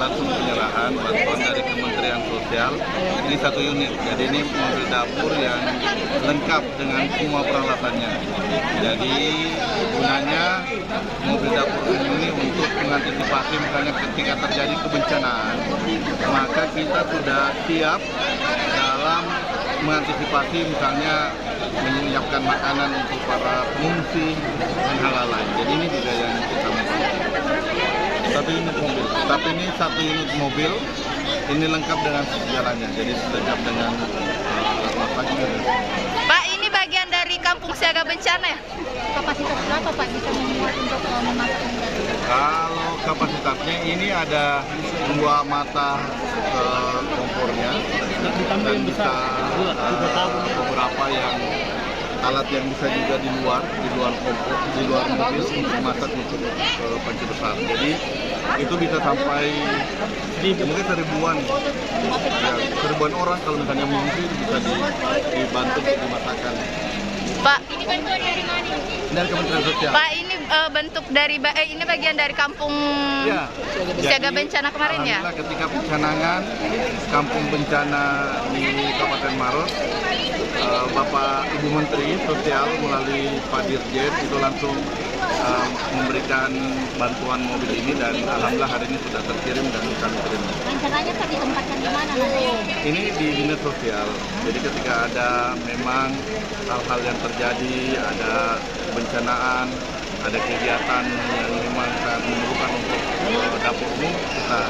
langsung penyerahan bantuan dari Kementerian Sosial. Ini 1 unit, jadi ini mobil dapur yang lengkap dengan semua peralatannya. Jadi gunanya mobil dapur ini untuk mengantisipasi misalnya ketika terjadi kebencanaan, maka kita sudah siap dalam mengantisipasi misalnya menyiapkan makanan untuk para pengungsi dan hal lain. Jadi ini juga yang kita minta. 1 unit mobil, tapi ini 1 unit mobil ini lengkap dengan segalanya. Jadi lengkap dengan alat masaknya. Pak, ini bagian dari Kampung Siaga Bencana ya? Kapasitas berapa Pak bisa memuat untuk memasak? Kalau kapasitasnya ini ada 2 mata kompornya dan bisa beberapa yang alat yang bisa juga di luar kompor, di luar mobil untuk masak untuk panci besar. Jadi itu bisa sampai mungkin seribuan orang kalau misalnya mengungsi bisa dibantu untuk dimasakkan. Pak, Ini bantuan dari mana? Dari Kementerian Sosial. Pak, ini bentuk dari ini bagian dari Kampung Ya, Siaga jadi, Bencana kemarin ya? alhamdulillah ketika pencanangan kampung bencana di Kabupaten Maros, Bapak Ibu Menteri Sosial melalui Pak Dirjen itu langsung memberikan bantuan mobil ini dan alhamdulillah hari ini sudah terkirim dan kami terima. Rencananya Pak ditempatkan di mana nanti? Ini di dinas sosial. Jadi ketika ada memang hal-hal yang terjadi, ada bencanaan, ada kegiatan yang memang sangat memerlukan untuk dapur umum, kita